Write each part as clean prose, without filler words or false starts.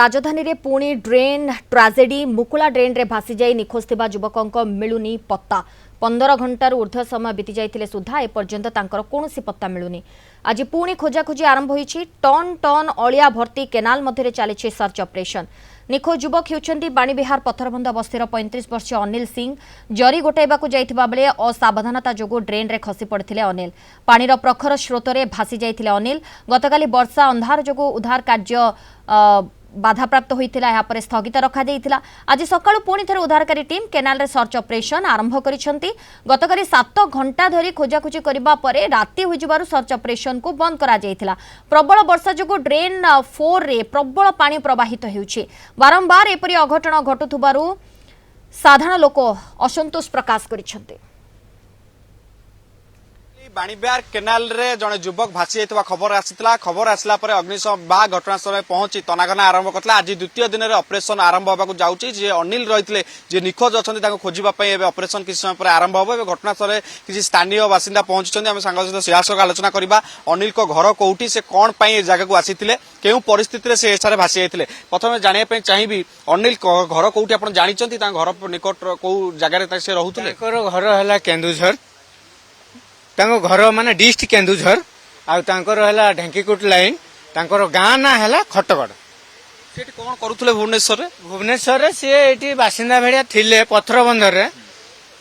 राजधानी रे पुणी ड्रेन ट्राजेडी मुकुला ड्रेन रे भासी जाई निखोज थिबा युवकंक मिलुनी पत्ता 15 घंटार ऊर्ध्व समय बीती जाइतिले सुधा एपर्यंत तांकर कोनोसी पत्ता मिलुनी। आज पुणी खोजाखोजी आरंभ होईछि। टन टन अलिया भर्ती केनाल मध्यरे चलिछि सर्च ऑपरेशन। निखोज युवक हेउछन्ती बाणीविहार पत्थरबंध बस्तीर 35 वर्षीय अनिल सिंह। जरी गोटाइबाकू जाइथिबा बेले असावधानता जोगु ड्रेन रे खसी पड़िथिले अनिल। पानीर प्रखर स्रोतरे भासी जाइथिले अनिल। गतकाली वर्षा अंधार जोगु उद्धार कार्य बाधाप्राप्त होइथिला, या परे स्थगित रखा देइथिला। आज सकाळु पुणी थरे उद्धारकारी टीम केनाल रे सर्च ऑपरेशन आरंभ करिसंती। गतकाली 7 घंटा धरी खोजाखोजी करिबा परे राति होइजिबारु सर्च ऑपरेशन को बंद करा जाइथिला। प्रबल वर्षा जोगु ड्रेन 4 रे प्रबल पानी प्रवाहित हेउछि। बारंबार एपरि अघटन घटुथुबारु साधारण लोक असंतोष प्रकाश करिसंती। बाणीविहार केनाल रे जड़े युवक भासी जाइथिबा खबर आसितला। खबर आसला परे अग्निशम विभाग घटनास्थल पहुंची तनाघना आरंभ करथिला। आज द्वितीय दिन रे ऑपरेशन आरंभ होबाकू जाउची। जे अनिल रहितले जे निखोज अछंती ताको खोजिबा पई एबे ऑपरेशन किछ समय पर आरंभ होबो। एबे घटनास्थल किछि स्थानीय बासिंदा पहुंचछन्ती। हम सांग सहित सियासक आलोचना करिबा। अनिल को घर कोउठी, से कोन पई ए जगह को आसीथिले, केउ परिस्थिति रे से एछारे भासी जाइथिले, प्रथमे जानिया पई चाहिबी अनिल घर कोउठी आपण जानिचंती? ता घर निकट को जगह रे से रहउथिले? घर हला केन्दुझर, तांको घर माने डिस्ट केन्दुझर, आ तांकर हला ढेंकीकुट लाइन, तांकर गां ना हला खटगड़। सेठी कोन करूथले भुवनेश्वर रे? भुवनेश्वर रे से एठी बासिंदा भेड़िया थिले पत्थर बंदर रे।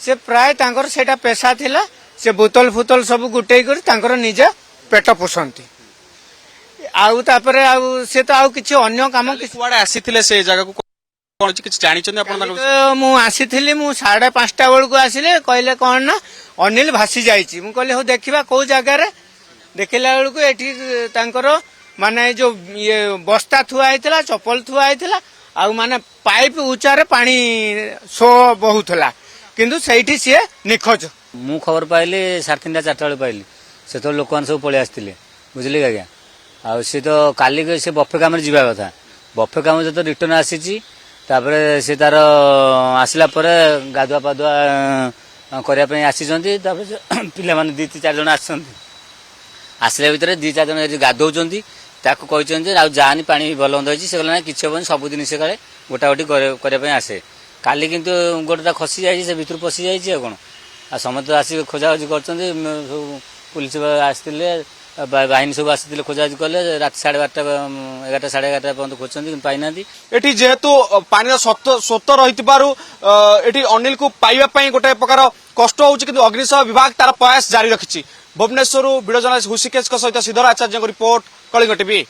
से प्राय तांकर सेटा पेशा थिला। से बोतल फुतल सब गुटेई कर तांकर निज पेट पोषंती। आउ तापरे आउ से तो आउ किछि अन्य काम किछि कुआडे आसीथिले से जगह को कोन किछि जानिचंती आपण? मु आसीथिली, मु 5:30 बेल को आसिले, कहले कोन ना अनिल भासी जाइछि। मु कहले हो देखिबा को जगह रे। देखिला बेल को एठी तांकर माने जो ये बस्ता थुआ आइतला, चप्पल थुआ आइतला, आ माने पाइप ऊंचारे पानी सो बहुतला, किंतु सेठी से निखोज। मु खबर पाइली 3:30 4टा बेले पाइली। से तो लोकन सब पळे आस्तिले, बुझिले आज्ञा। आ से तो काली से बफे काम रे जिबा कथा। बफे काम जे तो रिटर्न आसीची। तापरे से तार आसला परे गाधुआ पाधुआ करिया पे आसीचंती। तापरे पिला माने 2-4 जण आछंती। आसले भितरे 2-4 जण गाधौचंती। ताको कहिचंती आ जानी पानी भलंद होइची। से कहला किछ होबन, सब दिन से काले गोटा गोटी करिया पे आसे। काली किंतु गोटा खसी जाइची, से भितर पसी जाइची। आ कोन आ समस्त आसी खोजाखोजी करचंती। पुलिस आस्तिले, बाहिनी सब आसिले, खोजाखोजी कले। रात 12:30 11टा 11:30 पर्यंत खोजचंती, किंतु पाइनांती। एठी जेहेतु पानी स्रोत रहितबारु एठी अनिल को पाइबा पई गोटे प्रकार कष्ट होउची, किंतु अग्निशम विभाग तार प्रयास जारी रखिछि। भुवनेश्वर वीडियो जर्नलिस्ट हुसिकेश सहित श्रीधर आचार्य रिपोर्ट, कलिंग टीवी।